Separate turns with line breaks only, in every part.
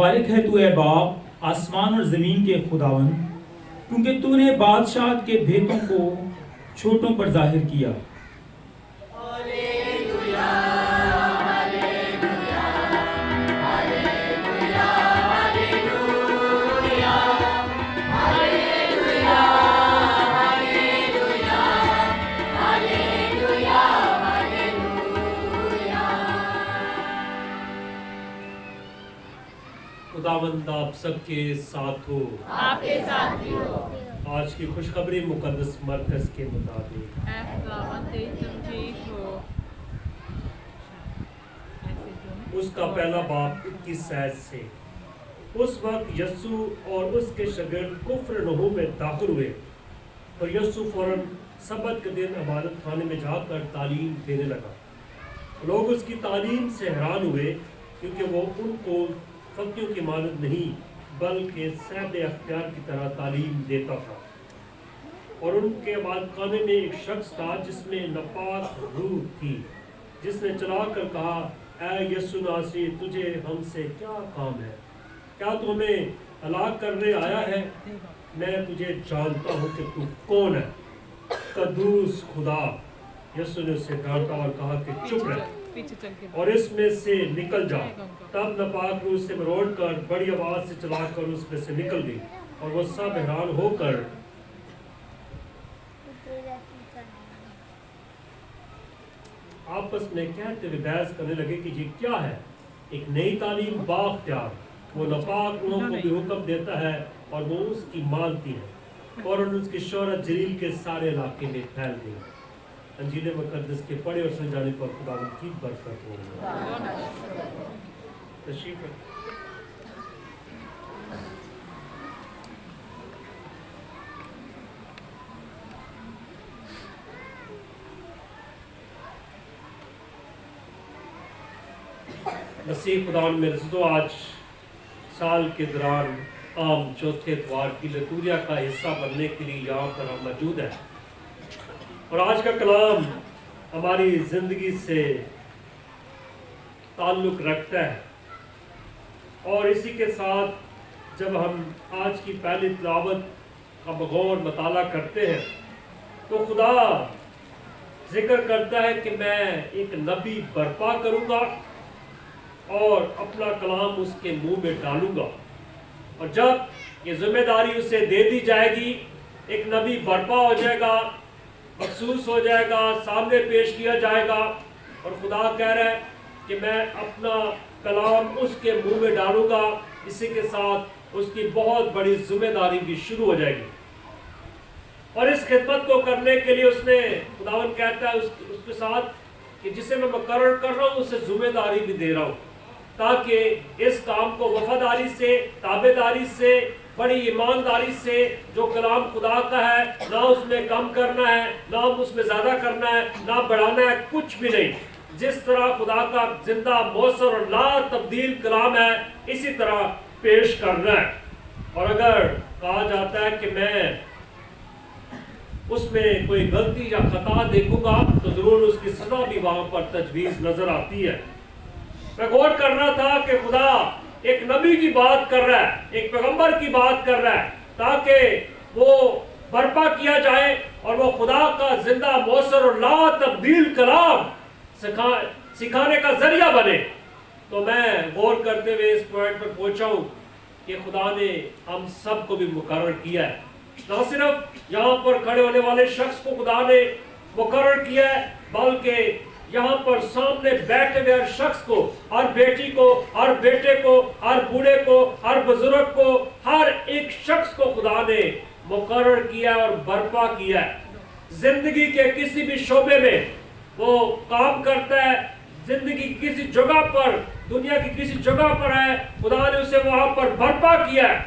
مبارک ہے تو اے باپ آسمان اور زمین کے خداوند، کیونکہ تو نے بادشاہت کے بھیتوں کو چھوٹوں پر ظاہر کیا۔
خداوند آپ سب کے ساتھ ہو،
آپ کے ساتھ بھی ہو۔
آج کی خوشخبری مقدس مرکز کے مطابق
اے خداوند تیری تمجید ہو۔
اس کا پہلا باب 21 آیت سے۔ اس وقت یسوع اور اس کے شاگرد کفر نحوم میں داخل ہوئے، اور یسوع فوراً سبت کے دن عبادت خانے میں جا کر تعلیم دینے لگا۔ لوگ اس کی تعلیم سے حیران ہوئے، کیونکہ وہ ان کو فقیوں کی مانند نہیں بلکہ صاحب اختیار کی طرح تعلیم دیتا تھا۔ اور ان کے عبادت خانے میں ایک شخص تھا جس میں ناپاک روح تھی، جس نے چلا کر کہا، اے یسوع ناصری، تجھے ہم سے کیا کام ہے؟ کیا تو ہمیں ہلاک کرنے آیا ہے؟ میں تجھے جانتا ہوں کہ تو کون ہے، قدوس خدا۔ یسوع نے اسے ڈانٹا اور کہا کہ چپ رہ اور اس میں سے نکل جا۔ تب ناپاک روح سے مروڑ کر بڑی آواز سے چلا کر اس میں سے نکل گئی، اور وہ سب حیران ہو کر آپس میں کہتے ہوئے بحث کرنے لگے کہ یہ کیا ہے؟ ایک نئی تعلیم بااختیار، وہ ناپاک روحوں کو بھی حکم دیتا ہے اور وہ اس کی مانتی ہے۔ فوراً اس کی شہرت جلیل کے سارے علاقے میں پھیل گئی۔ انجیل مقدس کے پڑھے اور سن جانے پر خداوند کی برکت ہو۔ تشریف رکھیں۔ مسیح خداوند میں عزیزو، آج سال کے دوران عام چوتھے اتوار کی لتوریا کا حصہ بننے کے لیے یہاں پر ہم موجود ہیں، اور آج کا کلام ہماری زندگی سے تعلق رکھتا ہے۔ اور اسی کے ساتھ جب ہم آج کی پہلی تلاوت کا بغور مطالعہ کرتے ہیں تو خدا ذکر کرتا ہے کہ میں ایک نبی برپا کروں گا اور اپنا کلام اس کے منہ میں ڈالوں گا، اور جب یہ ذمہ داری اسے دے دی جائے گی، ایک نبی برپا ہو جائے گا، مخصوص ہو جائے گا، سامنے پیش کیا جائے گا، اور خدا کہہ رہا ہے کہ میں اپنا کلام اس کے منہ میں ڈالوں گا۔ اسی کے ساتھ اس کی بہت بڑی ذمہ داری بھی شروع ہو جائے گی، اور اس خدمت کو کرنے کے لیے اس نے خداوند کہتا ہے اس کے ساتھ کہ جسے میں مقرر کر رہا ہوں اسے ذمہ داری بھی دے رہا ہوں، تاکہ اس کام کو وفاداری سے، تابعداری سے، بڑی ایمانداری سے، جو کلام خدا کا ہے نہ اس میں کم کرنا ہے، نہ اس میں زیادہ کرنا ہے، نہ بڑھانا ہے، کچھ بھی نہیں۔ جس طرح خدا کا زندہ مؤثر اور لا تبدیل کلام ہے اسی طرح پیش کرنا ہے۔ اور اگر کہا جاتا ہے کہ میں اس میں کوئی غلطی یا خطا دیکھوں گا تو ضرور اس کی سزا بھی وہاں پر تجویز نظر آتی ہے۔ میں غور کر رہا تھا کہ خدا ایک نبی کی بات کر رہا ہے، ایک پیغمبر کی بات کر رہا ہے، تاکہ وہ برپا کیا جائے اور وہ خدا کا زندہ مؤثر اور لا تبدیل کلام سکھانے کا ذریعہ بنے۔ تو میں غور کرتے ہوئے اس پوائنٹ پر پہنچا ہوں کہ خدا نے ہم سب کو بھی مقرر کیا ہے، نہ صرف یہاں پر کھڑے ہونے والے شخص کو خدا نے مقرر کیا ہے، بلکہ یہاں پر سامنے بیٹھے ہوئے ہر شخص کو، ہر بیٹی کو، ہر بیٹے کو، ہر بوڑھے کو، ہر بزرگ کو، ہر ایک شخص کو خدا نے مقرر کیا اور برپا کیا ہے۔ زندگی کے کسی بھی شعبے میں وہ کام کرتا ہے، زندگی کی کسی جگہ پر، دنیا کی کسی جگہ پر ہے، خدا نے اسے وہاں پر برپا کیا ہے،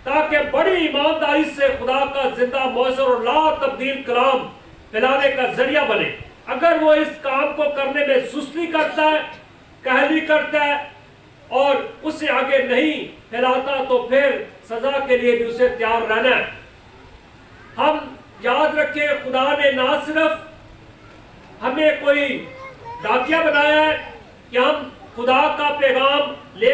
تاکہ بڑی ایمانداری سے خدا کا زندہ مؤثر اور لا تبدیل کلام پھیلانے کا ذریعہ بنے۔ اگر وہ اس کام کو کرنے میں سستی کرتا ہے، کاہلی کرتا ہے اور اسے آگے نہیں پھیلاتا تو پھر سزا کے لیے بھی اسے تیار رہنا ہے۔ ہم یاد رکھیں خدا نے نہ صرف ہمیں کوئی ڈاکیا بنایا ہے کہ ہم خدا کا پیغام لے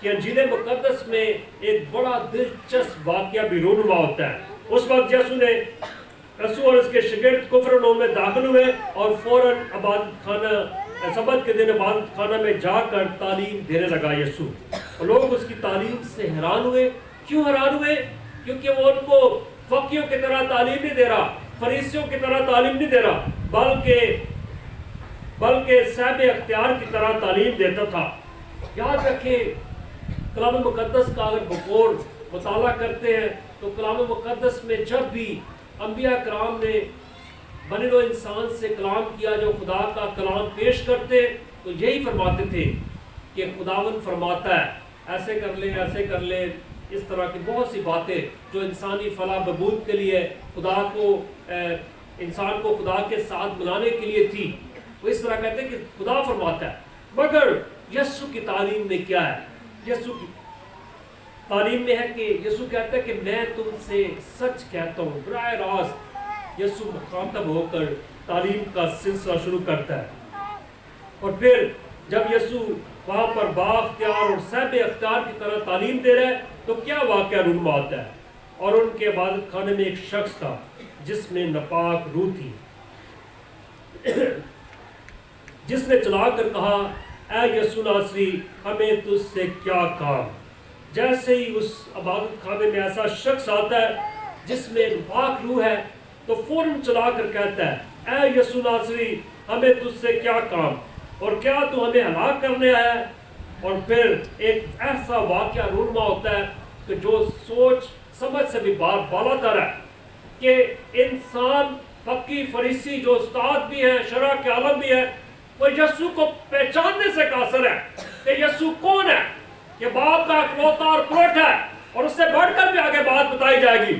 کہ انجیل مقدس میں ایک بڑا دلچسپ واقعہ بھی رونما ہوتا ہے. اس وقت یسوع اور اس کے شاگرد کفرنہوم میں داخل ہوئے اور فوراً عبادت خانہ سبت کے دن عبادت خانہ میں جا کر تعلیم دینے لگا یسوع. اور لوگ اس کی تعلیم سے حیران ہوئے. کیوں حیران ہوئے؟ کیونکہ وہ ان کو فقیوں کی طرح تعلیم نہیں دے رہا, فریسیوں کی طرح تعلیم نہیں دے رہا, بلکہ صاحب اختیار کی طرح تعلیم دیتا تھا. یاد رکھیں, کلام مقدس کا اگر بغور مطالعہ کرتے ہیں تو کلام مقدس میں جب بھی انبیاء کرام نے بنے نوع انسان سے کلام کیا, جو خدا کا کلام پیش کرتے, تو یہی فرماتے تھے کہ خداوند فرماتا ہے ایسے کر لیں, ایسے کر لیں. اس طرح کی بہت سی باتیں جو انسانی فلاح بہبود کے لیے انسان کو خدا کے ساتھ ملانے کے لیے تھی, وہ اس طرح کہتے ہیں کہ خدا فرماتا ہے. مگر یسوع کی تعلیم میں کیا ہے؟ یسوع کی تعلیم میں ہے کہ یسوع کہتا ہے کہ میں تم سے سچ کہتا ہوں. براہ راست یسوع مخاطب ہو کر تعلیم کا سلسلہ شروع کرتا ہے. اور پھر جب یسوع وہاں پر بااختیار اور صاحب اختیار کی طرح تعلیم دے رہا ہے تو کیا واقعہ رونما ہوتا ہے؟ اور ان کے عبادت خانے میں ایک شخص تھا جس میں ناپاک روح تھی, جس نے چلا کر کہا, اے یسوع ناصری, ہمیں تجھ سے کیا کام؟ جیسے ہی اس عبادت خانے میں ایسا شخص آتا ہے جس میں ناپاک روح ہے تو فوراً چلا کر کہتا ہے, اے یسوع ناصری, ہمیں تجھ سے کیا کام, اور کیا تو ہمیں ہلاک کرنے آیا ہے؟ اور پھر ایک ایسا واقعہ رونما ہوتا ہے کہ جو سوچ سمجھ سے بھی بالا تر ہے, کہ انسان فقی فریسی جو استاد بھی ہے, شرع کے عالم بھی ہے, وہ یسوع کو پہچاننے سے قاصر ہے کہ یسوع کون ہے, کہ باپ کا اکلوتا اور پروٹ ہے, اور اس سے بڑھ کر بھی آگے بات بتائی جائے گی.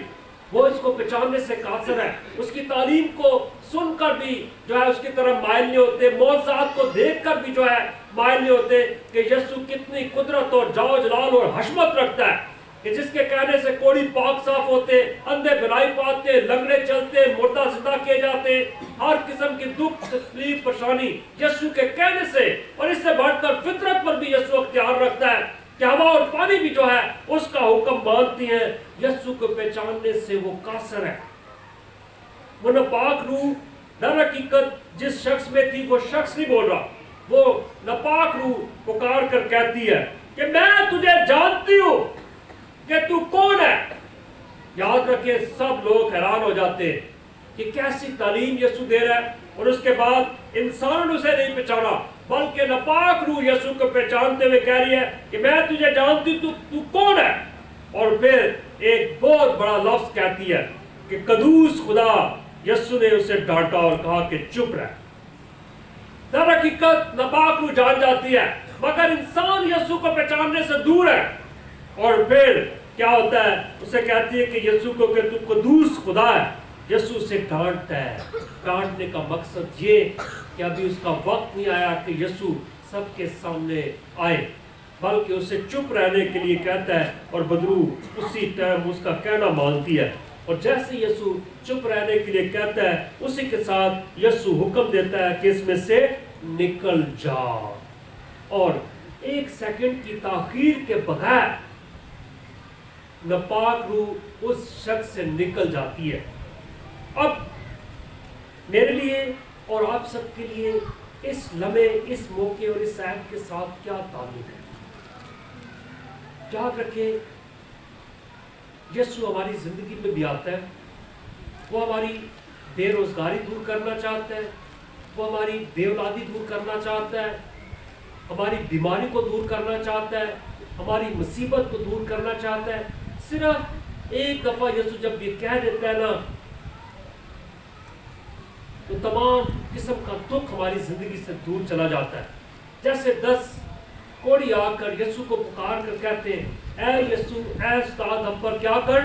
وہ اس کو پہچاننے سے قاصر ہے. اس کی تعلیم کو سن کر بھی جو ہے اس کی طرف مائل نہیں ہوتے, معجزات کو دیکھ کر بھی جو ہے مائل نہیں ہوتے کہ یسوع کتنی قدرت اور جاؤ جلال اور حشمت رکھتا ہے, کہ جس کے کہنے سے کوڑی پاک صاف ہوتے, اندھے بھلائی پاتے, لنگڑے چلتے, مردہ زندہ کیے جاتے, ہر قسم کی دکھ تکلیف پریشانی یسوع کے کہنے سے. اور اس سے بڑھ کر فطرت پر بھی یسوع اختیار رکھتا ہے کہ ہوا اور پانی بھی جو ہے اس کا حکم مانتی ہیں. یسوع کو پہچاننے سے وہ قاصر ہے. وہ ناپاک روح در حقیقت جس شخص میں تھی وہ شخص نہیں بول رہا, وہ ناپاک روح پکار کر کہتی ہے کہ میں تجھے جانتی ہوں کہ تو کون ہے. یاد رکھیں, سب لوگ حیران ہو جاتے ہیں کہ کیسی تعلیم یسوع دے رہا ہے, اور اس کے بعد انسانوں نے اسے نہیں پہچانا, بلکہ ناپاک روح یسوع کو پہچانتے ہوئے کہہ رہی ہے کہ میں تجھے جانتی ہوں, تو کون ہے. اور پھر ایک بہت بڑا لفظ کہتی ہے کہ قدوس خدا. یسوع نے اسے ڈانٹا اور کہا کہ چپ رہ. در حقیقت ناپاک روح جان جاتی ہے, مگر انسان یسوع کو پہچاننے سے دور ہے. اور پھر کیا ہوتا ہے, اسے کہتی ہے کہ یسوع کو کہ تو قدوس خدا ہے. یسوع سے ڈانٹتا ہے. ڈانٹنے کا مقصد یہ کہ ابھی اس کا وقت نہیں آیا کہ یسوع سب کے سامنے آئے, بلکہ اسے چپ رہنے کے لیے کہتا ہے, اور بدرو اسی ٹائم اس کا کہنا مانتی ہے. اور جیسے یسوع چپ رہنے کے لیے کہتا ہے, اسی کے ساتھ یسوع حکم دیتا ہے کہ اس میں سے نکل جا. اور ایک سیکنڈ کی تاخیر کے بغیر ناپاک روح اس شخص سے نکل جاتی ہے. اب میرے لیے اور آپ سب کے لیے اس لمحے, اس موقع اور اس عہد کے ساتھ کیا تعلق ہے؟ یاد رکھیں, یسوع ہماری زندگی میں بھی آتا ہے. وہ ہماری بے روزگاری دور کرنا چاہتا ہے, وہ ہماری بے اولادی دور کرنا چاہتا ہے, ہماری بیماری کو دور کرنا چاہتا ہے, ہماری مصیبت کو دور کرنا چاہتا ہے. صرف ایک دفعہ یسوع جب یہ کہہ دیتا ہے نا, تو تمام قسم کا دکھ ہماری زندگی سے دور چلا جاتا ہے. جیسے 10 کوڑی آ کر یسوع کو پکار کر کہتے ہیں, اے یسوع, اے استاد, ہم پر کیا کر,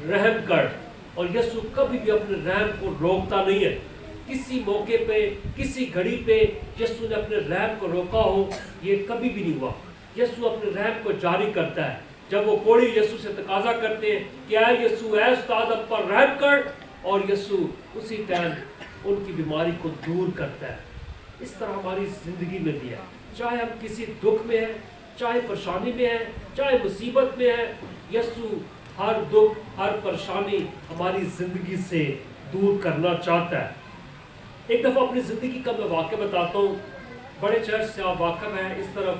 رحم کر. اور یسوع کبھی بھی اپنے رحم کو روکتا نہیں ہے. کسی موقع پہ, کسی گھڑی پہ یسوع نے اپنے رحم کو روکا ہو, یہ کبھی بھی نہیں ہوا. یسوع اپنے رحم کو جاری کرتا ہے. جب وہ کوڑی یسوع سے تقاضا کرتے ہیں کہ اے یسوع, اے استاد, ہم پر رحم کر, اور یسوع اسی ٹائم ان کی بیماری کو دور کرتا ہے. اس طرح ہماری زندگی میں بھی ہے. چاہے ہم کسی دکھ میں ہیں, چاہے پریشانی میں ہے چاہے مصیبت میں ہے، یسوع ہر دکھ ہر پریشانی ہماری زندگی سے دور کرنا چاہتا ہے۔ ایک دفعہ اپنی زندگی کا میں واقعہ بتاتا ہوں۔ بڑے چرچ سے آپ واقف ہیں، اس طرف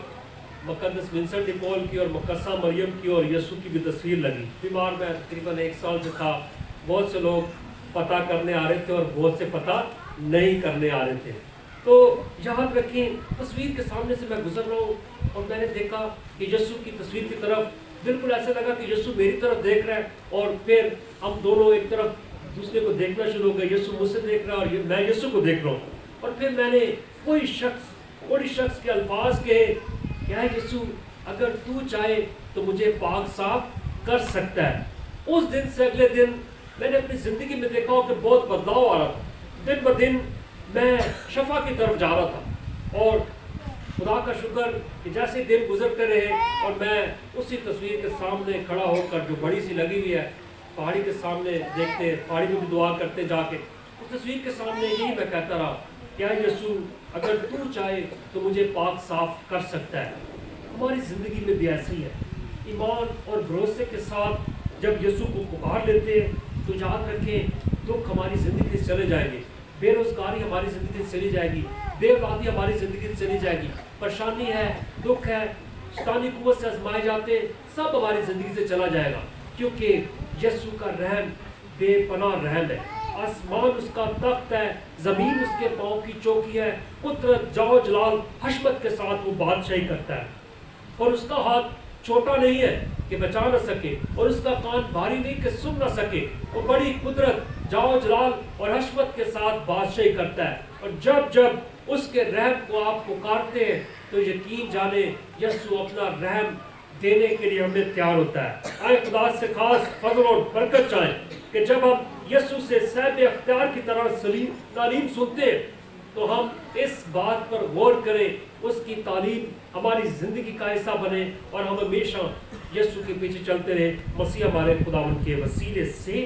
مقدس ونسنٹ ڈی پول کی اور مقدسہ مریم کی اور یسوع کی بھی تصویر لگی۔ بیمار میں تقریباً 1 سال سے تھا۔ بہت سے لوگ پتہ کرنے آ رہے تھے اور بہت سے پتہ نہیں کرنے آ رہے تھے۔ تو یاد رکھیں، تصویر کے سامنے سے میں گزر رہا ہوں اور میں نے دیکھا کہ یسوع کی تصویر کی طرف بالکل ایسا لگا کہ یسوع میری طرف دیکھ رہا ہے، اور پھر ہم دونوں ایک طرف دوسرے کو دیکھنا شروع ہو گئے۔ یسوع مجھ سے دیکھ رہا ہے اور میں یسوع کو دیکھ رہا ہوں۔ اور پھر میں نے کوئی شخص کے الفاظ کہے کہ اے یسوع، اگر تو چاہے تو مجھے پاک صاف کر سکتا ہے۔ اس دن سے اگلے دن میں نے اپنی زندگی میں دیکھا کہ بہت بدلاؤ آ رہا تھا۔ دن بدن میں شفا کی طرف جا رہا تھا، اور خدا کا شکر کہ جیسے دن گزرتے رہے اور میں اسی تصویر کے سامنے کھڑا ہو کر جو بڑی سی لگی ہوئی ہے پہاڑی کے سامنے دیکھتے، پہاڑی میں بھی دعا کرتے جا کے، اس تصویر کے سامنے یہی میں کہتا رہا کہ اے یسوع، اگر تو چاہے تو مجھے پاک صاف کر سکتا ہے۔ ہماری زندگی میں بھی ایسے ہی ہے، ایمان اور بھروسے کے ساتھ جب یسوع کو پکار لیتے ہیں تو یاد رکھیں دکھ ہماری زندگی سے چلے جائیں گے، بے روزگاری ہماری زندگی سے چلی جائے گی، بے اولادی ہماری زندگی سے چلی جائے گی، پریشانی ہے، دکھ ہے، شیطانی قوت سے آزمائے جاتے، سب ہماری زندگی سے چلا جائے گا، کیونکہ یسوع کا رحم بے پناہ رحم ہے۔ آسمان اس کا تخت ہے، زمین اس کے پاؤں کی چوکی ہے، قدرت، جاؤ جلال، حشمت کے ساتھ وہ بادشاہی کرتا ہے، اور اس کا ہاتھ چھوٹا نہیں ہے کہ بچا نہ سکے، اور اس کا کان بھاری نہیں کہ سن نہ سکے۔ وہ بڑی قدرت، جاؤ جلال اور حشمت کے ساتھ بادشاہی کرتا ہے، اور جب اس کے رحم کو آپ پکارتے ہیں تو یقین جانے یسوع اپنا رحم دینے کے لیے ہمیں تیار ہوتا ہے۔ آئے خدا سے خاص فضل اور برکت چاہیں کہ جب ہم یسوع سے صاحب اختیار کی طرح تعلیم سنتے ہیں تو ہم اس بات پر غور کریں، اس کی تعلیم ہماری زندگی کا حصہ بنے، اور ہم ہمیشہ یسوع کے پیچھے چلتے رہیں۔ مسیح ہمارے خداوند کے وسیلے سے